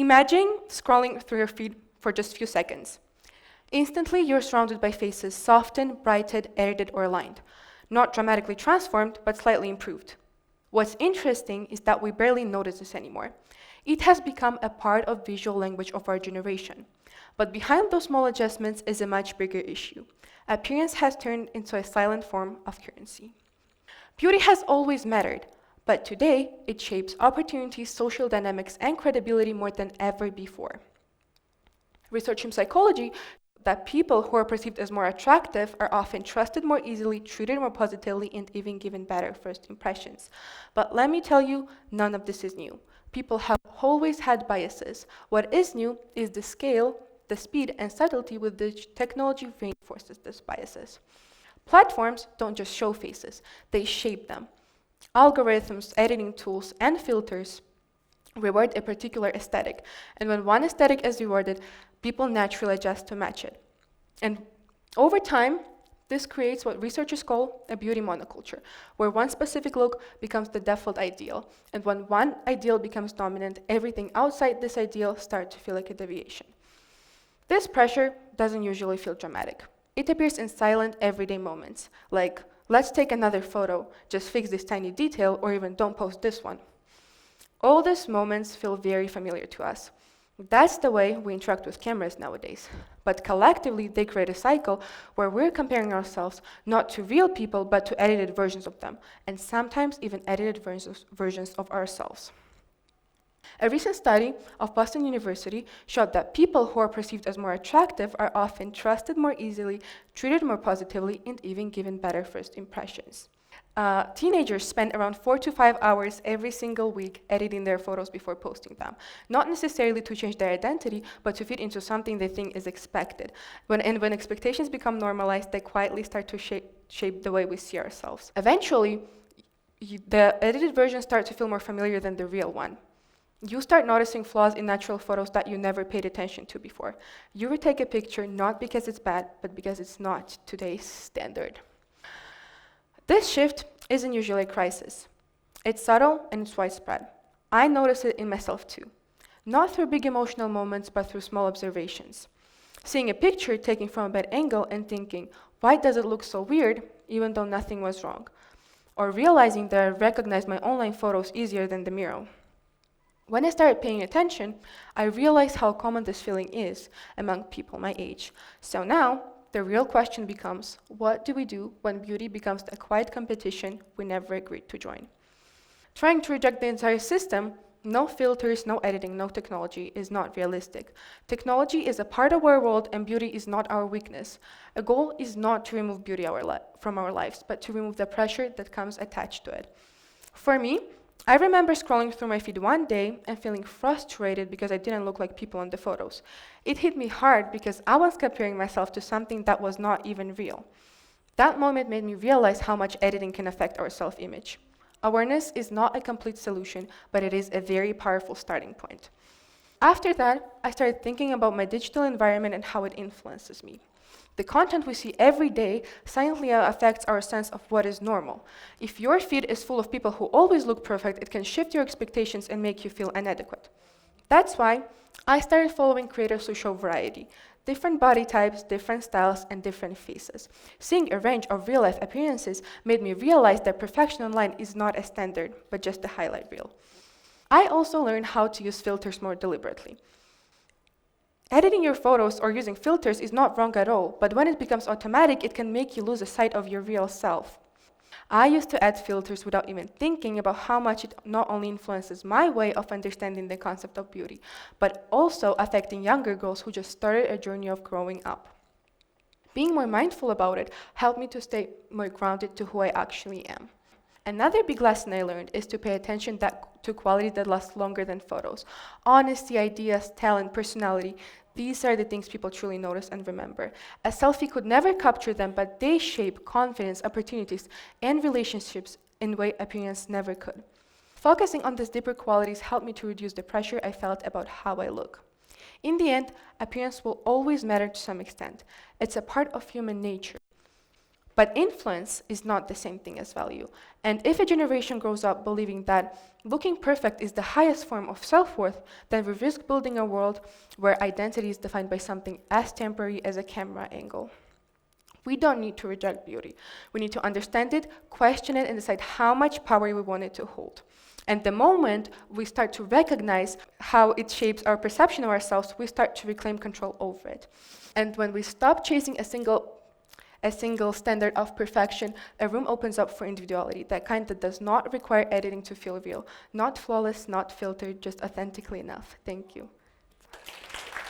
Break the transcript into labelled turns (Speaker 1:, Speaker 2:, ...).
Speaker 1: Imagine scrolling through your feed for just a few seconds. Instantly, you're surrounded by faces softened, brightened, edited, or aligned. Not dramatically transformed, but slightly improved. What's interesting is that we barely notice this anymore. It has become a part of visual language of our generation. But behind those small adjustments is a much bigger issue. Appearance has turned into a silent form of currency. Beauty has always mattered, but today it shapes opportunities, social dynamics, and credibility more than ever before. Research in psychology that people who are perceived as more attractive are often trusted more easily, treated more positively, and even given better first impressions. But let me tell you, none of this is new. People have always had biases. What is new is the scale, the speed, and subtlety with which technology reinforces these biases. Platforms don't just show faces, they shape them. Algorithms, editing tools, and filters reward a particular aesthetic, and when one aesthetic is rewarded, people naturally adjust to match it. And over time, this creates what researchers call a beauty monoculture, where one specific look becomes the default ideal, and when one ideal becomes dominant, everything outside this ideal starts to feel like a deviation. This pressure doesn't usually feel dramatic. It appears in silent, everyday moments, like, let's take another photo, just fix this tiny detail, or even don't post this one. All these moments feel very familiar to us. That's the way we interact with cameras nowadays. But collectively, they create a cycle where we're comparing ourselves not to real people, but to edited versions of them, and sometimes even edited versions of ourselves. A recent study of Boston University showed that people who are perceived as more attractive are often trusted more easily, treated more positively, and even given better first impressions. Teenagers spend around 4 to 5 hours every single week editing their photos before posting them, not necessarily to change their identity, but to fit into something they think is expected. When expectations become normalized, they quietly start to shape the way we see ourselves. Eventually, the edited versions start to feel more familiar than the real one. You start noticing flaws in natural photos that you never paid attention to before. You retake a picture not because it's bad, but because it's not today's standard. This shift isn't usually a crisis. It's subtle and it's widespread. I notice it in myself too. Not through big emotional moments, but through small observations. Seeing a picture taken from a bad angle and thinking, why does it look so weird, even though nothing was wrong? Or realizing that I recognize my online photos easier than the mirror. When I started paying attention, I realized how common this feeling is among people my age. So now, the real question becomes, what do we do when beauty becomes a quiet competition we never agreed to join? Trying to reject the entire system, no filters, no editing, no technology, is not realistic. Technology is a part of our world and beauty is not our weakness. A goal is not to remove beauty from our lives, but to remove the pressure that comes attached to it. For me, I remember scrolling through my feed one day and feeling frustrated because I didn't look like people in the photos. It hit me hard because I was comparing myself to something that was not even real. That moment made me realize how much editing can affect our self-image. Awareness is not a complete solution, but it is a very powerful starting point. After that, I started thinking about my digital environment and how it influences me. The content we see every day silently affects our sense of what is normal. If your feed is full of people who always look perfect, it can shift your expectations and make you feel inadequate. That's why I started following creators who show variety, different body types, different styles, and different faces. Seeing a range of real-life appearances made me realize that perfection online is not a standard, but just a highlight reel. I also learned how to use filters more deliberately. Editing your photos or using filters is not wrong at all, but when it becomes automatic, it can make you lose sight of your real self. I used to add filters without even thinking about how much it not only influences my way of understanding the concept of beauty, but also affecting younger girls who just started a journey of growing up. Being more mindful about it helped me to stay more grounded to who I actually am. Another big lesson I learned is to pay attention to quality that lasts longer than photos. Honesty, ideas, talent, personality, these are the things people truly notice and remember. A selfie could never capture them, but they shape confidence, opportunities, and relationships in a way appearance never could. Focusing on these deeper qualities helped me to reduce the pressure I felt about how I look. In the end, appearance will always matter to some extent. It's a part of human nature. But influence is not the same thing as value. And if a generation grows up believing that looking perfect is the highest form of self-worth, then we risk building a world where identity is defined by something as temporary as a camera angle. We don't need to reject beauty. We need to understand it, question it, and decide how much power we want it to hold. And the moment we start to recognize how it shapes our perception of ourselves, we start to reclaim control over it. And when we stop chasing a single standard of perfection, a room opens up for individuality, that kind that does not require editing to feel real. Not flawless, not filtered, just authentically enough. Thank you.